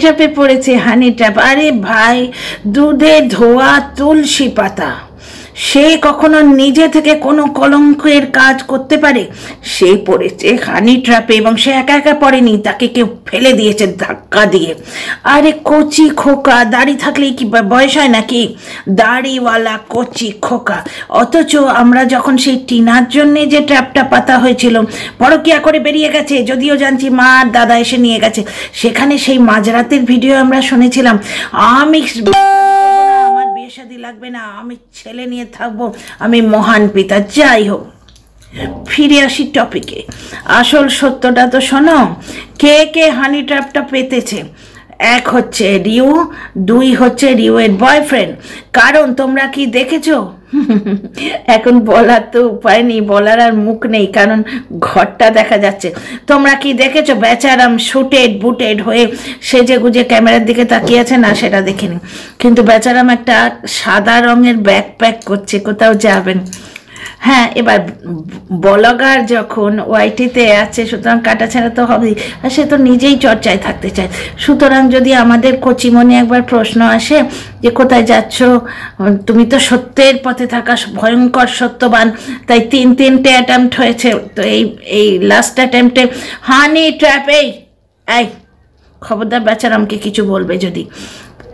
ট্র্যাপে পড়েছে, হানি ট্র্যাপ। আরে ভাই, দুধে ধোয়া তুলসী পাতা, সে কখনো নিজে থেকে কোনো কলঙ্কের কাজ করতে পারে? সে পড়েছে হানি ট্র্যাপে, এবং সে একা একা পড়েনি, তাকে কেউ ফেলে দিয়েছে ধাক্কা দিয়ে। আরে কচি খোকা, দাড়ি থাকলেই কি বয়স হয় নাকি? দাড়িওয়ালা কচি খোকা। অথচ আমরা যখন সেই টিনার জন্যে যে ট্র্যাপটা পাতা হয়েছিল, পরকিয়া করে বেরিয়ে গেছে, যদিও জানছি মা আর দাদা এসে নিয়ে গেছে, সেখানে সেই মাঝরাতের ভিডিও আমরা শুনেছিলাম, আমি আমার বিয়ে শাদী লাগবে না, আমি ছেলে নিয়ে থাকবো, আমি মহান পিতা। যাই হোক, ফিরে আসি টপিকে। আসল সত্যটা তো শোনো, কে কে হানি ট্র্যাপটা পেতেছে। এক হচ্ছে রিউ, দুই হচ্ছে রিউয়ের বয়ফ্রেন্ড। কারণ তোমরা কি দেখেছো? এখন বলার তো উপায় নেই, বলার আর মুখ নেই, কারণ ঘরটা দেখা যাচ্ছে। তোমরা কি দেখেছো বেচারাম শুটেড বুটেড হয়ে সেজে গুজে ক্যামেরার দিকে তাকিয়ে আছে? না, সেটা দেখিনি, কিন্তু বেচারাম একটা সাদা রঙের ব্যাকপ্যাক করছে, কোথাও যাবেন। হ্যাঁ, এবার ব্লগার যখন ওয়াইটিতে আছে, সুতরাং কাটাছেঁড়া তো হবেই, আর সে তো নিজেই চর্চায় থাকতে চায়। সুতরাং যদি আমাদের কচিমনে একবার প্রশ্ন আসে যে কোথায় যাচ্ছ, তুমি তো সত্যের পথে থাকা ভয়ঙ্কর সত্যবান, তাই তিনটে অ্যাটেম্প্ট হয়েছে, তো এই লাস্ট অ্যাটেম্প্টে হানি ট্র্যাপ। এই খবরদার বেচারামকে কিছু বলবে যদি,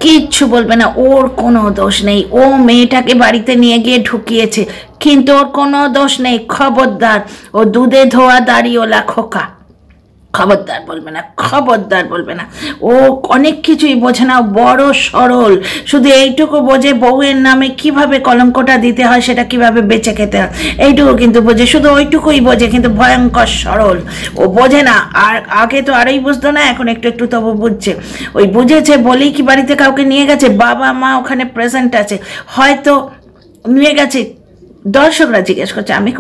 কিচ্ছু বলবে না, ওর কোনো দোষ নেই। ও মেয়েটাকে বাড়িতে নিয়ে গিয়ে ঢুকিয়েছে, কিন্তু ওর কোনো দোষ নেই। খবরদার, ও দুধে ধোয়া দাড়িওয়ালা খোকা, খবরদার বলবে না, খবরদার বলবে না। ও অনেক কিছুই বোঝে না, বড় সরল, শুধু এইটুকু বোঝে বউয়ের নামে কিভাবে কলঙ্কটা দিতে হয়, সেটা কিভাবে বেঁচে খেতে হয়, এইটুকু কিন্তু বোঝে, শুধু ওইটুকুই বোঝে, কিন্তু ভয়ঙ্কর সরল। ও বোঝে না, আর আগে তো আরোই বুঝতো না, এখন একটু একটু তবু বুঝছে। ওই বুঝেছে বলেই কি বাড়িতে কাউকে নিয়ে গেছে, বাবা মা ওখানে প্রেজেন্ট আছে, হয়তো নিয়ে গেছে। দর্শকরা জিজ্ঞেস করছে, আমি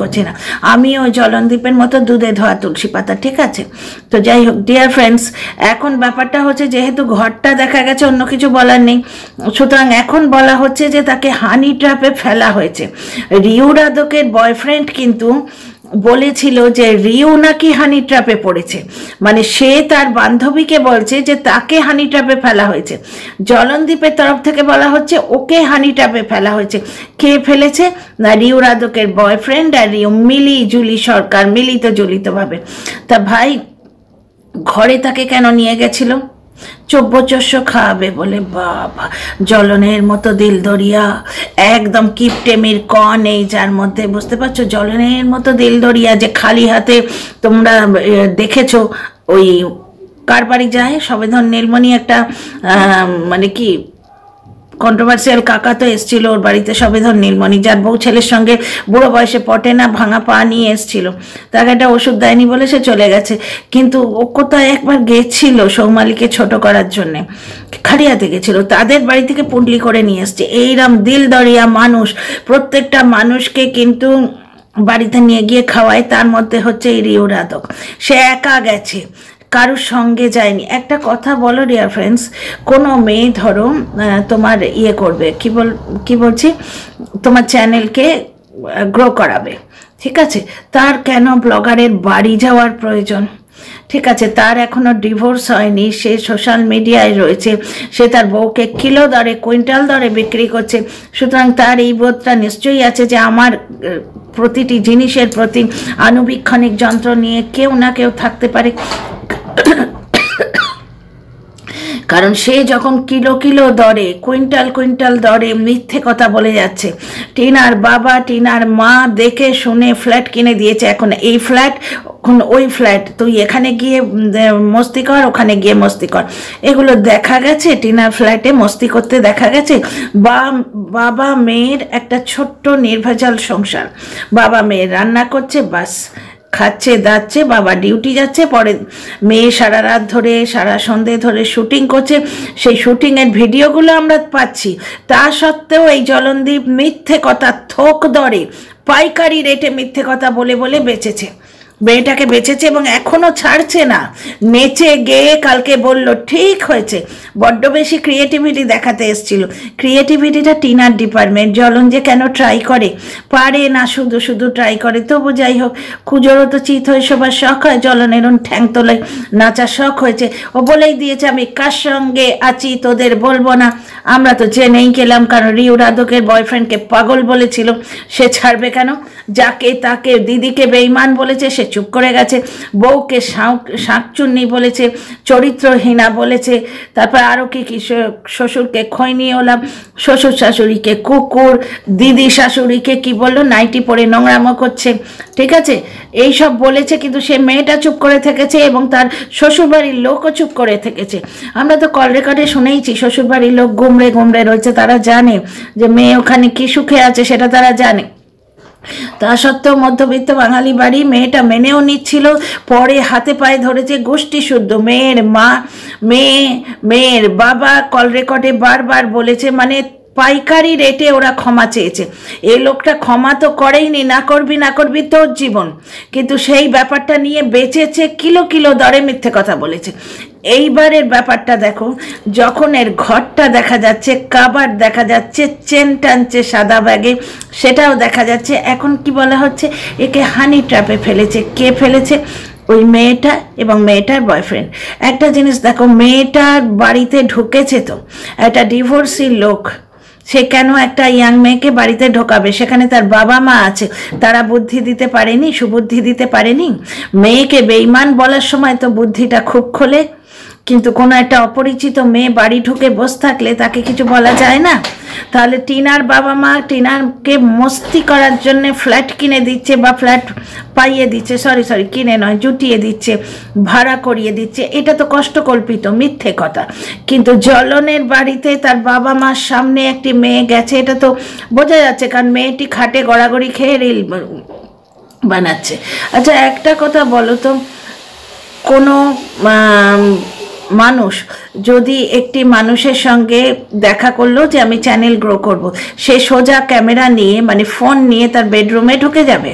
করছি না, আমি ওই জলনদীপের মতো দুধে ধোয়া তুলসী পাতা, ঠিক আছে? তো যাই হোক ডিয়ার ফ্রেন্ডস, এখন ব্যাপারটা হচ্ছে, যেহেতু ঘরটা দেখা গেছে, অন্য কিছু বলার নেই, সুতরাং এখন বলা হচ্ছে যে তাকে হানি ট্র্যাপে ফেলা হয়েছে। রিউ রাদকের বয়ফ্রেন্ড কিন্তু বলেছিল যে রিউ নাকি হানি ট্র্যাপে পড়েছে, মানে সে তার বান্ধবীকে বলছে যে তাকে হানি ট্র্যাপে ফেলা হয়েছে। জলনদীপের তরফ থেকে বলা হচ্ছে ওকে হানি ট্র্যাপে ফেলা হয়েছে। কে ফেলেছে? না, রিউ রাদকের বয়ফ্রেন্ড আর রিউ, জুলি সরকার, মিলিতভাবে। তা ভাই, ঘরে তাকে কেন নিয়ে গেছিল? চব্যচস্য খাওয়াবে বলে। বাবা, জলনের মতো দিল দরিয়া, একদম কিপটেমির ক নেই যার মধ্যে, বুঝতে পারছো? জলনের মতো দিল দরিয়া, যে খালি হাতে, তোমরা দেখেছো ওই কার বাড়ি যায়, সবেধন নীলমণি একটা মানে কি কন্ট্রোভার্সিয়াল কাকা তো এসছিল ওর বাড়িতে, সবেধন নীলমণি, যার বউ ছেলের সঙ্গে বুড়ো বয়সে পটে না, ভাঙা পা নিয়ে এসছিল, তাকে একটা ওষুধ দেয়নি বলে সে চলে গেছে। কিন্তু ও কোথায় একবার গেছিল সৌমালিকে ছোট করার জন্যে, খাড়িয়াতে গেছিল, তাদের বাড়ি থেকে পুঁটলি করে নিয়ে এসছে। এইরকম দিল দরিয়া মানুষ, প্রত্যেকটা মানুষকে কিন্তু বাড়িতে নিয়ে গিয়ে খাওয়ায়, তার মধ্যে হচ্ছে এই রিউ রাদক। সে একা গেছে, কারোর সঙ্গে যায়নি। একটা কথা বলো ডিয়ার ফ্রেন্ডস, কোনো মেয়ে ধরো তোমার ইয়ে করবে, কি বলছি, তোমার চ্যানেলকে গ্রো করাবে, ঠিক আছে, তার কেন ব্লগারের বাড়ি যাওয়ার প্রয়োজন? ঠিক আছে, তার এখনো ডিভোর্স হয়নি, সে সোশ্যাল মিডিয়ায় রয়েছে, সে তার বউকে কিলো দরে, কুইন্টাল দরে বিক্রি করছে, সুতরাং তার এই বোধটা নিশ্চয়ই আছে যে আমার প্রতিটি জিনিসের প্রতি আণুবীক্ষণিক যন্ত্র নিয়ে কেউ না কেউ থাকতে পারে। কারণ সে যখন কিলো দরে, কুইন্টাল দরে মিথ্যে কথা বলে যাচ্ছে। টিনার বাবা, টিনার মা দেখে শুনে ফ্ল্যাট কিনে দিয়েছে, এখন এই ফ্ল্যাট, এখন ওই ফ্ল্যাট, তুই এখানে গিয়ে মস্তি কর, ওখানে গিয়ে মস্তি কর, এগুলো দেখা গেছে। টিনার ফ্ল্যাটে মস্তি করতে দেখা গেছে। বাবা মেয়ের একটা ছোট্ট নির্ভেজাল সংসার, বাবা মেয়ে রান্না করছে, বাস খাচ্ছে দাচ্ছে, বাবা ডিউটি যাচ্ছে, পরে মেয়ে সারা রাত ধরে, সারা সন্ধে ধরে শুটিং করছে, সেই শুটিংয়ের ভিডিওগুলো আমরা পাচ্ছি। তা সত্ত্বেও এই জলনদীপ মিথ্যে কথা থোক দরে, পাইকারি রেটে মিথ্যে কথা বলে বেঁচেছে। মেয়েটাকে বেঁচেছে এবং এখনো ছাড়ছে না। নেচে গেয়ে কালকে বলল ঠিক হয়েছে। বড্ড বেশি ক্রিয়েটিভিটি দেখাতে এসেছিল। ক্রিয়েটিভিটিটা টিনার ডিপার্টমেন্ট। জ্বলন যে কেন ট্রাই করে, পারে না শুধু শুধু ট্রাই করে। তবু যাই হোক, কুজোরও তো চিত হয়ে সবার শখ হয়, জ্বলনের ঠ্যাং তোলায় নাচার শখ হয়েছে। ও বলেই দিয়েছে আমি কার সঙ্গে আছি তোদের বলবো না। আমরা তো জেনেই গেলাম, কারণ রিউ রাধকের বয়ফ্রেন্ডকে পাগল বলেছিল, সে ছাড়বে কেন? যাকে তাকে দিদিকে বেঈমান বলেছে, সে চুপ করে গেছে। বউকে শাঁকচুন্নি বলেছে, চরিত্রহীনা বলেছে, তারপর আরও কি কি, শ্বশুরকে খৈনি হলাম, শ্বশুর শাশুড়িকে কুকুর, দিদি শাশুড়িকে কি বললো, নাইটি পরে নোংরামো করছে, ঠিক আছে, এই সব বলেছে। কিন্তু সে মেয়েটা চুপ করে থেকেছে এবং তার শ্বশুরবাড়ির লোকও চুপ করে থেকেছে। আমরা তো কল রেকর্ডে শুনেইছি, শ্বশুরবাড়ির লোক গুমড়ে গুমড়ে রয়েছে, তারা জানে যে মেয়ে ওখানে কি সুখে আছে, সেটা তারা জানে। তা সত্ত্বেও মধ্যবিত্ত বাঙালি বাড়ি, মেয়েটা মেনেও নিচ্ছিল। পরে হাতে পায়ে ধরেছে গোষ্ঠী শুদ্ধ। মেয়ের মা, মেয়ের বাবা কল রেকর্ডে বারবার বলেছে, মানে পাইকারি রেটে ওরা ক্ষমা চেয়েছে। এই লোকটা ক্ষমা তো করেইনি, না করবি তোর জীবন, কিন্তু সেই ব্যাপারটা নিয়ে বেঁচেছে, কিলো কিলো দরে মিথ্যে কথা বলেছে। এইবারের ব্যাপারটা দেখো, যখন এর ঘরটা দেখা যাচ্ছে, কাবার দেখা যাচ্ছে, চেন টানছে সাদা ব্যাগে, সেটাও দেখা যাচ্ছে। এখন কি বলা হচ্ছে, একে হানি ট্র্যাপে ফেলেছে। কে ফেলেছে? ওই মেয়েটা এবং মেয়েটার বয়ফ্রেন্ড। একটা জিনিস দেখো, মেয়েটার বাড়িতে ঢুকেছে তো একটা ডিভোর্সি লোক, সে কেন একটা ইয়াং মেয়েকে বাড়িতে ঢোকাবে? সেখানে তার বাবা মা আছে, তারা বুদ্ধি দিতে পারেনি, সুবুদ্ধি দিতে পারেনি? মেয়েকে বেঈমান বলার সময় তো বুদ্ধিটা খুব খোলে, কিন্তু কোনো একটা অপরিচিত মেয়ে বাড়ি ঢুকে বসে থাকলে তাকে কিছু বলা যায় না। তাহলে টিনার বাবা মা টিনারকে মস্তি করার জন্য ফ্ল্যাট কিনে দিচ্ছে, বা ফ্ল্যাট পাইয়ে দিচ্ছে, সরি কিনে নয়, জুটিয়ে দিচ্ছে, ভাড়া করিয়ে দিচ্ছে। এটা তো কষ্টকল্পিত মিথ্যে কথা। কিন্তু জ্বলনের বাড়িতে তার বাবা মার সামনে একটি মেয়ে গেছে, এটা তো বোঝা যাচ্ছে, কারণ মেয়েটি খাটে গড়াগড়ি খেয়ে রিল বানাচ্ছে। আচ্ছা একটা কথা বলো তো, কোনো মানুষ যদি একটি মানুষের সঙ্গে দেখা করলো যে আমি চ্যানেল গ্রো করব, সে সোজা ক্যামেরা নিয়ে, মানে ফোন নিয়ে তার বেডরুমে ঢুকে যাবে?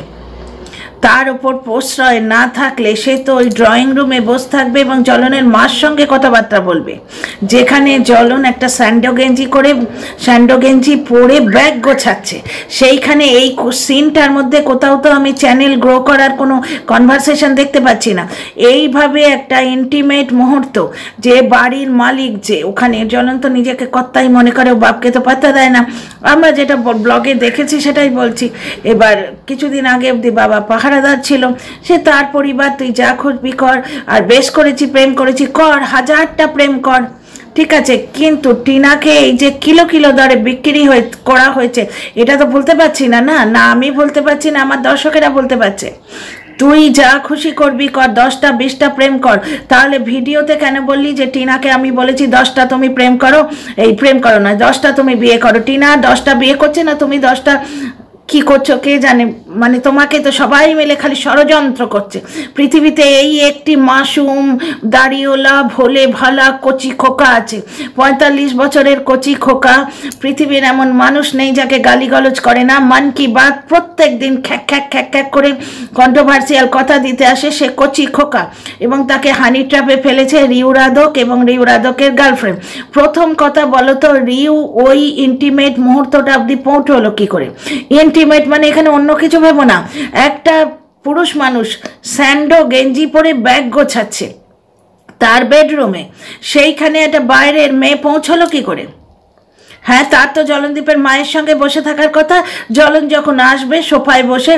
তার ওপর প্রশ্রয় না থাকলে সে তো ওই ড্রয়িং রুমে বসে থাকবে এবং জ্বলনের মার সঙ্গে কথাবার্তা বলবে, যেখানে জ্বলন একটা স্যান্ডো গেঞ্জি পরে ব্যাগ গোছাচ্ছে, সেইখানে এই সিনটার মধ্যে কোথাও তো আমি চ্যানেল গ্রো করার কোনো কনভারসেশন দেখতে পাচ্ছি না। এইভাবে একটা ইন্টিমেট মুহূর্ত, যে বাড়ির মালিক, যে ওখানে জ্বলন তো নিজেকে কর্তাই মনে করে, ও বাপকে তো পাত্তা দেয় না। আমরা যেটা ব্লগে দেখেছি সেটাই বলছি। এবার কিছুদিন আগে অবধি বাবা পাহারাদার ছিল, সে তার পরিবার, তুই যা খুঁজবি কর, আর বেশ করেছি, প্রেম করেছি, কর, 1000টা প্রেম কর, ঠিক আছে, কিন্তু টিনাকে এই যে কিলো কিলো দরে বিক্রি করা হয়েছে, এটা তো বলতে পারছি না। না আমি বলতে পারছি না, আমার দর্শকেরা বলতে পারছে। তুই যা খুশি করবি কর, 10টা 20টা প্রেম কর। তাহলে ভিডিওতে কেন বললি যে টিনাকে আমি বলেছি 10টা তুমি প্রেম করো, এই প্রেম করো না, 10টা তুমি বিয়ে করো? টিনা 10টা বিয়ে করছে না, তুমি 10টা কি করছো কে জানে। মানে তোমাকে তো সবাই মিলে খালি ষড়যন্ত্র করছে। পৃথিবীতে এই একটি মাসুম দাড়িওয়ালা ভোলে ভালা কচি খোকা আছে, 45 বছরের কচি খোকা। পৃথিবীর এমন মানুষ নেই যাকে গালিগালাজ করে না। মন কি বাত প্রত্যেক দিন খ্যাক খ্যাক করে কন্ট্রোভার্সিয়াল কথা দিতে আসে, সে কচি খোকা, এবং তাকে হানি ট্র্যাপে ফেলেছে রিউ রাধক এবং রিউ রাধকের গার্লফ্রেন্ড। প্রথম কথা বলো তো, রিউ ওই ইন্টিমেট মুহূর্তটা অবধি পৌঁছলো কি করে? ইন্টিমেট মানে এখানে অন্য কিছু ভেবো না, একটা পুরুষ মানুষ স্যান্ডো গেঞ্জি পরে ব্যাগ গোছাচ্ছে তার বেডরুমে, সেইখানে একটা বাইরের মেয়ে পৌঁছলো কি করে? হ্যাঁ, তার তো জলনদীপের মায়ের সঙ্গে বসে থাকার কথা। জ্বলন যখন আসবে সোফায় বসে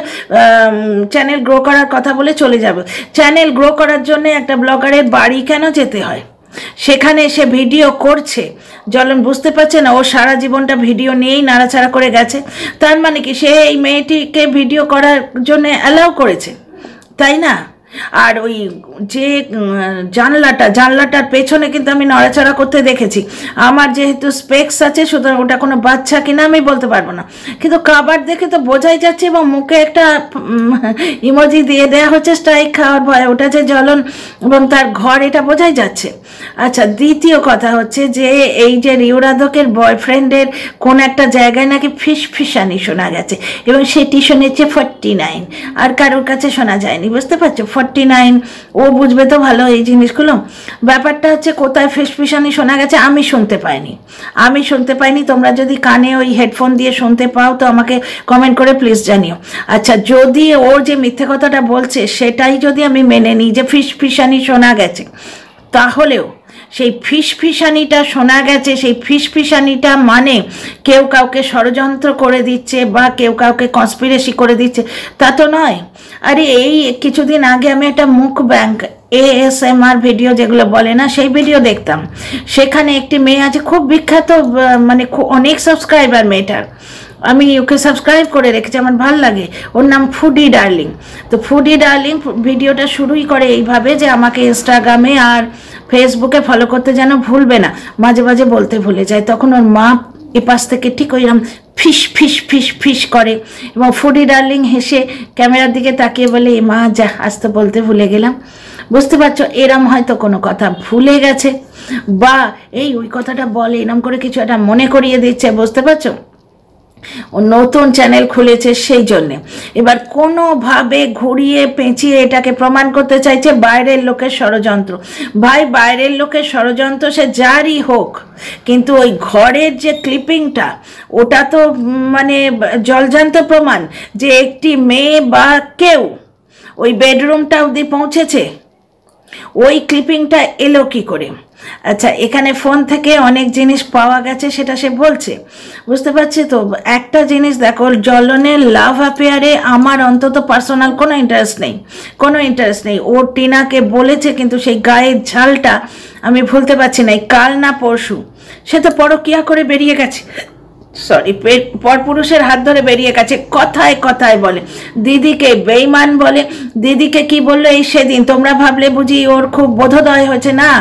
চ্যানেল গ্রো করার কথা বলে চলে যাবে। চ্যানেল গ্রো করার জন্য একটা ব্লগারের বাড়ি কেন যেতে হয়? সেখানে সে ভিডিও করছে, জ্বলন বুঝতে পারছে না ও সারা জীবনটা ভিডিও নিয়েই নাড়াচাড়া করে গেছে। তার মানে কি সে এই মেয়েটিকে ভিডিও করার জন্য অ্যালাউ করেছে, তাই না? আর ওই যে জানলাটার পেছনে কিন্তু আমি নড়াচড়া করতে দেখেছি। আমার যেহেতু স্পেক্স আছে সুতরাং ওটা কোনো বাচ্চা কিনা আমি বলতে পারবো না, কিন্তু কাবার দেখে তো বোঝাই যাচ্ছে, এবং মুখে একটা ইমোজি দিয়ে দেওয়া হচ্ছে স্ট্রাইক খাওয়ার ভয়, ওটা যে জ্বলন এবং তার ঘর এটা বোঝাই যাচ্ছে। আচ্ছা, দ্বিতীয় কথা হচ্ছে যে এই যে রিউরাধকের বয়ফ্রেন্ডের কোন একটা জায়গায় নাকি ফিসফিসানি শোনা গেছে, এবং সেটি শুনেছে 49, আর কারোর কাছে শোনা যায়নি। বুঝতে পারছো? 49 ও বুঝবে তো ভালো এই জিনিসগুলো। ব্যাপারটা হচ্ছে কোথায় ফিসফিসানি শোনা গেছে আমি শুনতে পাইনি। তোমরা যদি কানে ওই হেডফোন দিয়ে শুনতে পাও তো আমাকে কমেন্ট করে প্লিজ জানিও। আচ্ছা, যদি ওর যে মিথ্যে কথাটা বলছে সেটাই যদি আমি মেনে নিই যে ফিসফিসানি শোনা গেছে, তাহলেও সেই ফিসফিসানিটা শোনা গেছে, সেই ফিসফিসানিটা মানে কেউ কাউকে ষড়যন্ত্র করে দিচ্ছে বা কেউ কাউকে কনস্পিরেসি করে দিচ্ছে, তা তো নয়। আরে এই কিছুদিন আগে আমি একটা মুখ ব্যাংক ASMR ভিডিও যেগুলো বলে না, সেই ভিডিও দেখতাম। সেখানে একটি মেয়ে আছে খুব বিখ্যাত, মানে অনেক সাবস্ক্রাইবার মেয়েটার, আমি ওকে সাবস্ক্রাইব করে রেখেছি, আমার ভাল লাগে। ওর নাম ফুডি ডার্লিং। তো ফুডি ডার্লিং ভিডিওটা শুরুই করে এইভাবে যে আমাকে ইনস্টাগ্রামে আর ফেসবুকে ফলো করতে যেন ভুলবে না, মাঝে মাঝে বলতে ভুলে যায়। তখন ওর মা এপাশ থেকে ঠিক ওইরকম ফিস ফিস ফিস ফিস করে, এবং ফুডি ডার্লিং হেসে ক্যামেরার দিকে তাকিয়ে বলে, এ মা যা, আজ তো বলতে ভুলে গেলাম। বুঝতে পারছো? এরম হয়তো কোনো কথা ভুলে গেছে, বা ওই কথাটা বলে এরম করে কিছু একটা মনে করিয়ে দিচ্ছে। বুঝতে পারছো? ও নতুন চ্যানেল খুলেছে সেই জন্যে এবার কোনোভাবে ঘুরিয়ে পেঁচিয়ে এটাকে প্রমাণ করতে চাইছে বাইরের লোকের ষড়যন্ত্র। ভাই, বাইরের লোকের ষড়যন্ত্র সে যারই হোক, কিন্তু ওই ঘরের যে ক্লিপিংটা, ওটা তো মানে জলজান্ত প্রমাণ যে একটি মেয়ে বা কেউ ওই বেডরুমটা অবধি পৌঁছেছে। ওই ক্লিপিংটা এলো কি করে? আচ্ছা, এখানে ফোন থেকে অনেক জিনিস পাওয়া গেছে সেটা সে বলছে। বুঝতে পারছি তো? একটা জিনিস দেখো, জ্বলনের লাভ অ্যাফেয়ারে আমার অন্তত পার্সোনাল কোনো ইন্টারেস্ট নেই। ও টিনাকে বলেছে, কিন্তু সেই গায়ের ঝালটা আমি ভুলতে পারছি না। কাল না পরশু সে তো পরকিয়া করে বেরিয়ে গেছে, পরপুরুষের হাত ধরে বেরিয়ে গেছে। কথায় কথায় বলে দিদিকে বেঈমান বলে। দিদিকে কি বললো এই সেদিন? তোমরা ভাবলে বুঝি ওর খুব বোধোদয় হয়েছে? না,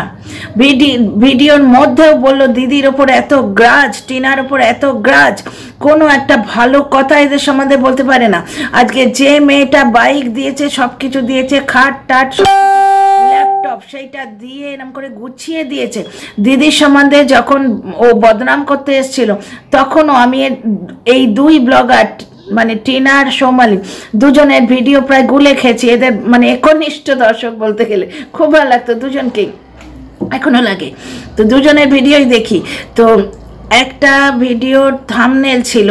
ভিডিওর মধ্যেও বললো দিদির ওপর এত গ্রাজ, টিনার ওপর এত গ্রাজ, কোনো একটা ভালো কথা এদের সম্বন্ধে বলতে পারে না। আজকে যে মেয়েটা বাইক দিয়েছে, সব কিছু দিয়েছে, খাট টাট, ল্যাপটপ, সেইটা দিয়ে এরকম করে গুছিয়ে দিয়েছে। দিদির সম্বন্ধে যখন ও বদনাম করতে এসেছিল, তখনও আমি এই দুই ব্লগার মানে টিনা আর সৌমালি দুজনের ভিডিও প্রায় গুলে খেয়েছি। এদের মানে একনিষ্ঠ দর্শক বলতে গেলে, খুব ভালো লাগতো দুজনকেই, এখনো লাগে। তো দুজনের ভিডিওই দেখি। তো একটা ভিডিওর থাম্বনেল ছিল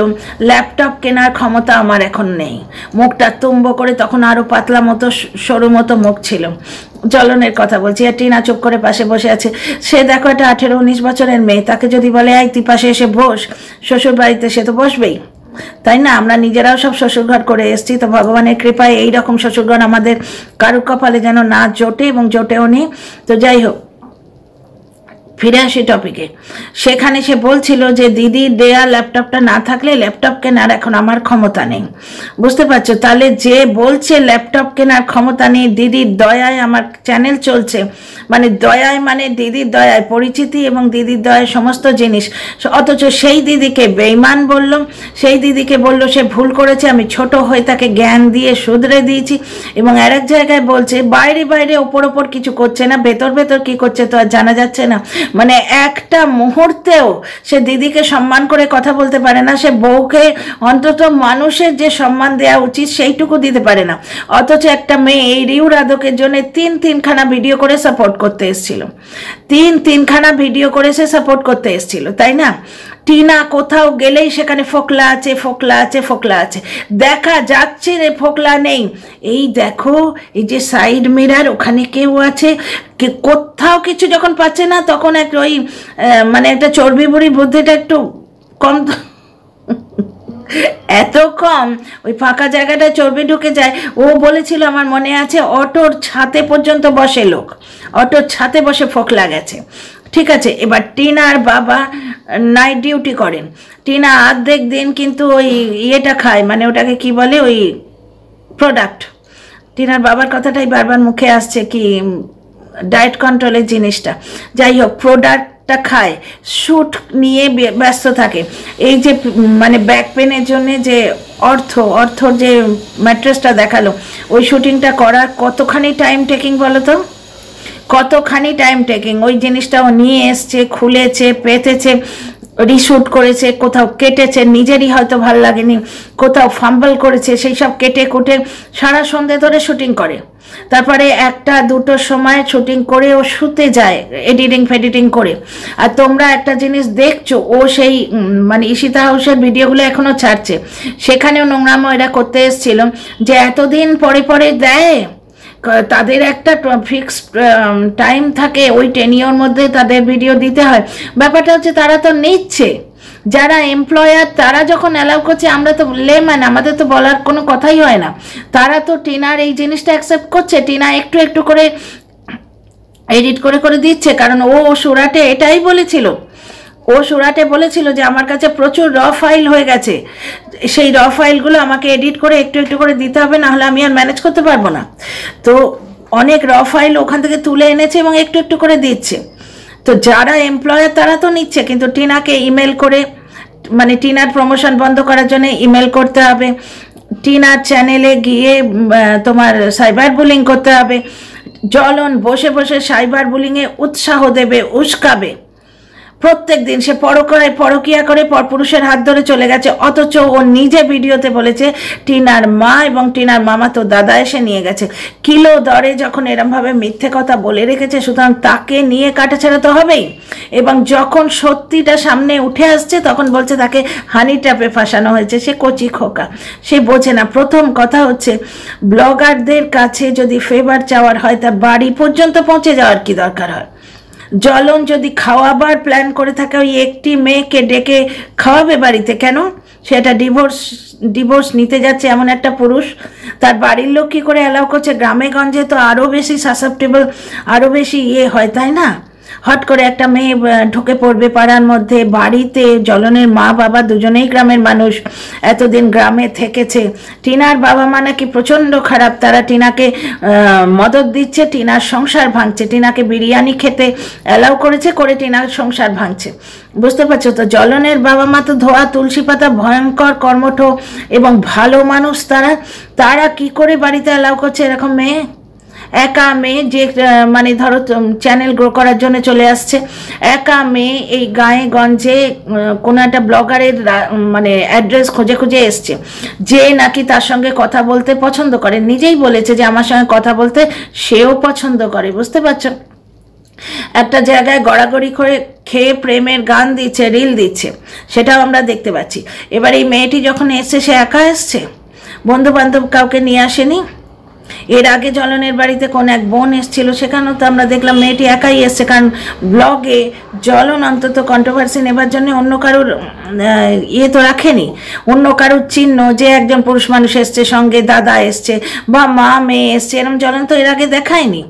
ল্যাপটপ কেনার ক্ষমতা আমার এখন নেই, মুখটা তুম্ব করে, তখন আরও পাতলা মতো সরু মতো মুখ ছিল। জ্বলনের কথা বলছি, আর টিনা চুপ করে পাশে বসে আছে। সে দেখো একটা 18-19 বছরের মেয়ে, তাকে যদি বলে এই তুই পাশে এসে বস শ্বশুর বাড়িতে, সে তো বসবেই, তাই না? আমরা নিজেরাও সব শ্বশুরঘর করে এসেছি, তো ভগবানের কৃপায় এইরকম শ্বশুরঘর আমাদের কারুর কপালে যেন না জোটে, এবং জোটেও নি। তো যাই হোক, ফিরে আসি টপিকে। সেখানে সে বলছিল যে দিদির দেয়া ল্যাপটপটা না থাকলে ল্যাপটপ কেনার এখন আমার ক্ষমতা নেই। বুঝতে পারছো? তাহলে যে বলছে ল্যাপটপ কেনার ক্ষমতা নেই, দিদির দয়ায় আমার চ্যানেল চলছে, মানে দয়ায় মানে দিদির দয়ায় পরিচিতি এবং দিদির দয়ায় সমস্ত জিনিস, অথচ সেই দিদিকে বেঈমান বলল, সেই দিদিকে বলল সে ভুল করেছে, আমি ছোট হয়ে তাকে জ্ঞান দিয়ে শুধরে দিয়েছি। এবং আরেক জায়গায় বলছে বাইরে বাইরে ওপর ওপর কিছু করছে না, ভেতর ভেতর কি করছে তো আর জানা যাচ্ছে না। মানে একটা মুহূর্তেও সে দিদিকে সম্মান করে কথা বলতে পারে না, সে বউকে অন্তত মানুষের যে সম্মান দেওয়া উচিত সেইটুকু দিতে পারে না। অথচ একটা মেয়ে এই রিউরাধকের জন্য তিনখানা ভিডিও করে সাপোর্ট করতে এসেছিল, তিনখানা ভিডিও করে সে সাপোর্ট করতে এসেছিল, তাই না? টিনা কোথাও গেলেই সেখানে ফোকলা আছে, ফোকলা আছে, ফোকলা আছে, দেখা যাচ্ছে রে ফোকলা নেই। এই দেখো, এই যে সাইড মিরার, ওখানে কেউ আছে, কোথাও কিছু যখন পাচ্ছে না তখন এক ওই মানে একটা চর্বি বুড়ি বুদ্ধিটা একটু কম, এত কম ওই ফাঁকা জায়গাটা চর্বি ঢুকে যায়। ও বলেছিল, আমার মনে আছে, অটোর ছাতে পর্যন্ত বসে লোক, অটোর ছাতে বসে ফোকলা গেছে। ঠিক আছে, এবার টিনার বাবা নাইট ডিউটি করেন, টিনা অর্ধেক দিন কিন্তু ওই ইয়েটা খায়, মানে ওটাকে কি বলে, ওই প্রোডাক্ট, টিনার বাবার কথাটাই বারবার মুখে আসছে, কি ডায়েট কন্ট্রোলের জিনিসটা। যাই হোক, প্রোডাক্টটা খায়, শ্যুট নিয়ে ব্যস্ত থাকে। এই যে মানে ব্যাক পেনের জন্য যে অর্থর যে ম্যাট্রেসটা দেখালো, ওই শুটিংটা করার কতখানি টাইম টেকিং বলো তো, কতখানি টাইম টেকিং। ওই জিনিসটা ও নিয়ে এসছে, খুলেছে, পেতেছে, রিশুট করেছে, কোথাও কেটেছে, নিজেরই হয়তো ভাল লাগেনি, কোথাও ফাম্বল করেছে, সেই সব কেটে কুটে সারা সন্ধে ধরে শুটিং করে। তারপরে 1টা-2টোর সময় শুটিং করে ও শুতে যায় এডিটিং করে। আর তোমরা একটা জিনিস দেখছো, ও সেই মানে ঈশিতা হাউসের ভিডিওগুলো এখনো ছাড়ছে, সেখানেও নোংরামো এরা করতে এসেছিল যে এতদিন পরে পরে দেয়, তাদের একটা ফিক্সড টাইম থাকে, ওই টেনিওর মধ্যে তাদের ভিডিও দিতে হয়। ব্যাপারটা হচ্ছে তারা তো নিচ্ছে, যারা এমপ্লয়ার তারা যখন অ্যালাউ করছে, আমরা তো লেম্যান, আমাদের তো বলার কোনো কথাই হয় না। তারা তো টিনার এই জিনিসটা অ্যাকসেপ্ট করছে, টিনা একটু করে এডিট করে দিচ্ছে, কারণ ও সুরাটে এটাই বলেছিল। ও সুরাটে বলেছিল যে আমার কাছে প্রচুর র ফাইল হয়ে গেছে, সেই র ফাইলগুলো আমাকে এডিট করে একটু করে দিতে হবে, নাহলে আমি আর ম্যানেজ করতে পারবো না। তো অনেক র ফাইল ওখান থেকে তুলে এনেছে এবং একটু করে দিচ্ছে। তো যারা এমপ্লয়ার তারা তো নিচ্ছে, কিন্তু টিনাকে ইমেল করে, মানে টিনার প্রমোশন বন্ধ করার জন্য ইমেল করতে হবে, টিনার চ্যানেলে গিয়ে তোমার সাইবার বুলিং করতে হবে। জ্বলন বসে বসে সাইবার বুলিংয়ে উৎসাহ দেবে, উস্কাবে। প্রত্যেক দিন সে পরকিয়া করে পরপুরুষের হাত ধরে চলে গেছে, অথচ ও নিজে ভিডিওতে বলেছে টিনার মা এবং টিনার মামা তো দাদা এসে নিয়ে গেছে। কিলো দরে যখন এরমভাবে মিথ্যে কথা বলে রেখেছে, সুতরাং তাকে নিয়ে কাটাছেড়া তো হবেই। এবং যখন সত্যিটা সামনে উঠে আসছে, তখন বলছে তাকে হানি ট্র্যাপে ফাঁসানো হয়েছে। সে কচি খোকা, সে বোঝে না। প্রথম কথা হচ্ছে, ব্লগারদের কাছে যদি ফেভার চাওয়ার হয়, তার বাড়ি পর্যন্ত পৌঁছে যাওয়ার কি দরকার হয়? জ্বলন যদি খাওয়াবার প্ল্যান করে থাকে, ওই একটি মেয়েকে ডেকে খাওয়াবে বাড়িতে কেন? সেটা ডিভোর্স নিতে যাচ্ছে এমন একটা পুরুষ, তার বাড়ির লোক কী করে অ্যালাউ করছে? গ্রামে গঞ্জে তো আরও বেশি সাসেপ্টেবল, আরও বেশি হয়, তাই না? হট করে একটা মেয়ে ঢুকে পড়বে পাড়ার মধ্যে, বাড়িতে। জ্বলনের মা বাবা দুজনেই গ্রামের মানুষ, এতদিন গ্রামে থেকেছে। টিনার বাবা মা নাকি প্রচণ্ড খারাপ, তারা টিনাকে মদত দিচ্ছে, টিনার সংসার ভাঙছে, টিনাকে বিরিয়ানি খেতে অ্যালাউ করেছে, করে টিনার সংসার ভাঙছে। বুঝতে পারছো তো? জ্বলনের বাবা মা তো ধোয়া তুলসী পাতা, ভয়ঙ্কর কর্মঠ এবং ভালো মানুষ। তারা কি করে বাড়িতে অ্যালাউ করছে এরকম মেয়ে? একা মেয়ে, যে মানে ধরো চ্যানেল গ্রো করার জন্য চলে আসছে, একা মেয়ে এই গায়ে গঞ্জে কোনো একটা ব্লগারের মানে অ্যাড্রেস খুঁজে এসছে, যে নাকি তার সঙ্গে কথা বলতে পছন্দ করে। নিজেই বলেছে যে আমার সঙ্গে কথা বলতে সেও পছন্দ করে। বুঝতে পারছো? একটা জায়গায় গড়াগড়ি করে খেয়ে প্রেমের গান দিচ্ছে, রিল দিচ্ছে, সেটাও আমরা দেখতে পাচ্ছি। এবার এই মেয়েটি যখন এসছে, সে একা এসছে, বন্ধু বান্ধব কাউকে নিয়ে আসেনি। এর আগে জ্বলনের বাড়িতে কোন এক বোন এসেছিল, সেখানেও তো আমরা দেখলাম মেয়েটি একাই এসছে, কারণ ব্লগে জ্বলন অন্তত কন্ট্রোভার্সি নেবার জন্য অন্য কারোর তো রাখেনি, অন্য কারোর চিহ্ন যে একজন পুরুষ মানুষ এসছে, সঙ্গে দাদা এসছে বা মা মেয়ে এসছে, এরকম জ্বলন তো এর আগে দেখায়নি।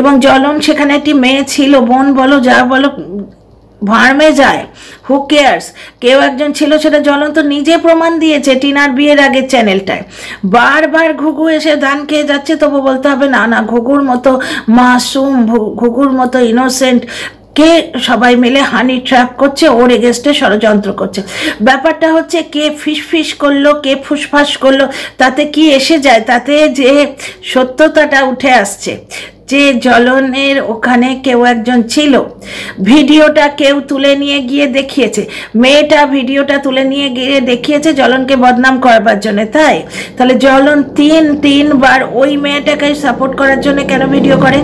এবং জ্বলন সেখানে একটি মেয়ে ছিল, বোন বলো যা বলো, ভাড়মে যায়, হু কেয়ার্স, কেউ একজন ছিল, সেটা জ্বলন তো নিজে প্রমাণ দিয়েছে টিনার বিয়ের আগের চ্যানেলটায়। বারবার ঘুঘু এসে ধান খেয়ে যাচ্ছে, তবু বলতে হবে না, ঘুঘুর মতো মাসুম, ঘুঘুর মতো ইনোসেন্ট কে সবাই মিলে হানি ট্র্যাপ করছে, ওর এগেস্টে ষড়যন্ত্র করছে। ব্যাপারটা হচ্ছে কে ফিস করলো, কে ফুসফাস করলো, তাতে কি এসে যায়? তাতে যে সত্যতাটা উঠে আসছে যে জ্বলনের ওখানে কেউ একজন ছিল, ভিডিওটা কেউ তুলে নিয়ে গিয়ে দেখিয়েছে, মেয়েটা ভিডিওটা তুলে নিয়ে গিয়ে দেখিয়েছে জ্বলনকে বদনাম করবার জন্য। তাহলে জ্বলন তিনবার ওই মেয়েটাকে সাপোর্ট করার জন্য কেন ভিডিও করে?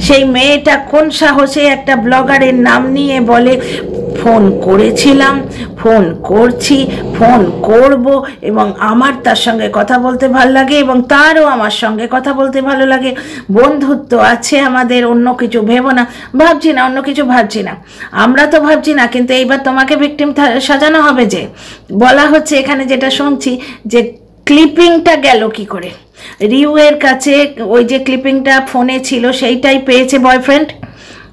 সেই মেয়েটা কোন সাহসে একটা ব্লগারের নাম নিয়ে বলে ফোন করেছিলাম, ফোন করছি, ফোন করব, এবং আমার তার সঙ্গে কথা বলতে ভালো লাগে এবং তারও আমার সঙ্গে কথা বলতে ভালো লাগে, বন্ধুত্ব আছে আমাদের, অন্য কিছু ভেবো না। ভাবছি না, অন্য কিছু ভাবছি না, আমরা তো ভাবছি না। কিন্তু এইবার তোমাকে ভিকটিম সাজানো হবে। যে বলা হচ্ছে এখানে, যেটা শুনছি, যে ক্লিপিংটা গেল কি করে রিউয়ের কাছে? ওই যে ক্লিপিংটা ফোনে ছিল সেইটাই পেয়েছে বয়ফ্রেন্ড,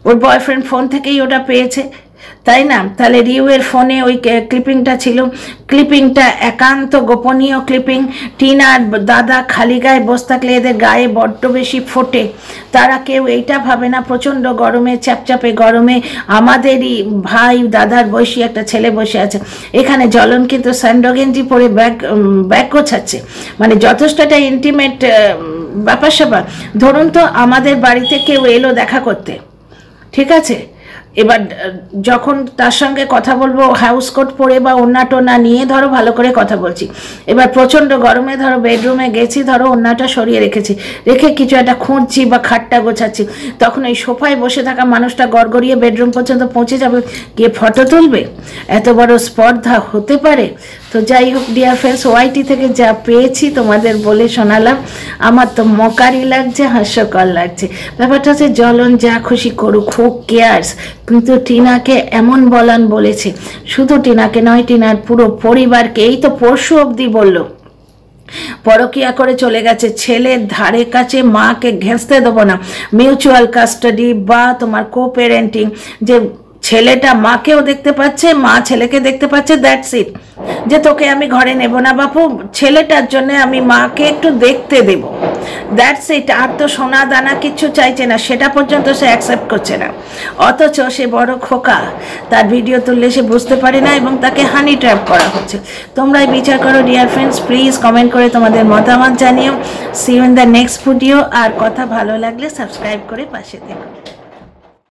ওর বয়ফ্রেন্ড ফোন থেকেই ওটা পেয়েছে। তাই না? তাহলে রিউয়ের ফোনে ওই ক্লিপিংটা ছিল, ক্লিপিংটা একান্ত গোপনীয় ক্লিপিং। টিনার দাদা খালি গায়ে বসে থাকলে এদের গায়ে বড্ড বেশি ফোটে, তারা কেউ এইটা ভাবে না প্রচণ্ড গরমে, চ্যাপচ্যাপে গরমে আমাদেরই ভাই দাদার বয়সী একটা ছেলে বসে আছে এখানে, জ্বলন কিন্তু স্যান্ডো গেঞ্জি পরে ব্যাগ গোছাচ্ছে, মানে যথেষ্ট একটা ইন্টিমেট ব্যাপার স্যাপার। ধরুন তো আমাদের বাড়িতে কেউ এলো দেখা করতে, ঠিক আছে, এবার যখন তার সঙ্গে কথা বলবো হাউস কোট পরে বা ওড়না টোনা নিয়ে, ধরো ভালো করে কথা বলছি, এবার প্রচণ্ড গরমে ধরো বেডরুমে গেছি, ধরো ওড়নাটা সরিয়ে রেখেছি, রেখে কিছু একটা খুঁজছি বা খাটটা গোছাচ্ছি, তখন ওই সোফায় বসে থাকা মানুষটা গড়গড়িয়ে বেডরুম পর্যন্ত পৌঁছে যাবে, গিয়ে ফটো তুলবে, এত বড় স্পর্ধা হতে পারে? তো যাই হোক ডিয়ার ফ্রেন্ডস, ওয়াইটি থেকে যা পেয়েছি তোমাদের বলে শোনালাম, আমার তো মকারি লাগছে, হাস্যকর লাগছে। ব্যাপারটা হচ্ছে জ্বলন যা খুশি করুক, হু কেয়ার্স, কিন্তু টিনাকে এমন বলান বলেছে, শুধু টিনাকে নয়, টিনার পুরো পরিবারকে। এই তো পরশু অবধি বলল পরকিয়া করে চলে গেছে, ছেলের ধারে কাছে মাকে ঘেঁষতে দেবো না, মিউচুয়াল কাস্টাডি বা তোমার কো প্যারেন্টিং, যে ছেলেটা মাকেও দেখতে পাচ্ছে, মা ছেলেকে দেখতে পাচ্ছে, দ্যাটস ইট, যে তোকে আমি ঘরে নেব না বাপু, ছেলেটার জন্য আমি মাকে একটু দেখতে দেব, দ্যাটস ইট। আর তো সোনা দানা কিচ্ছু চাইছে না, সেটা পর্যন্ত সে অ্যাকসেপ্ট করছে না। অথচ সে বড় খোকা, তার ভিডিও তুললে সে বুঝতে পারে না এবং তাকে হানি ট্র্যাপ করা হচ্ছে। তোমরাই বিচার করো ডিয়ার ফ্রেন্ডস, প্লিজ কমেন্ট করে তোমাদের মতামত জানিও। See you in the next video. আর কথা ভালো লাগলে সাবস্ক্রাইব করে পাশে থেকো।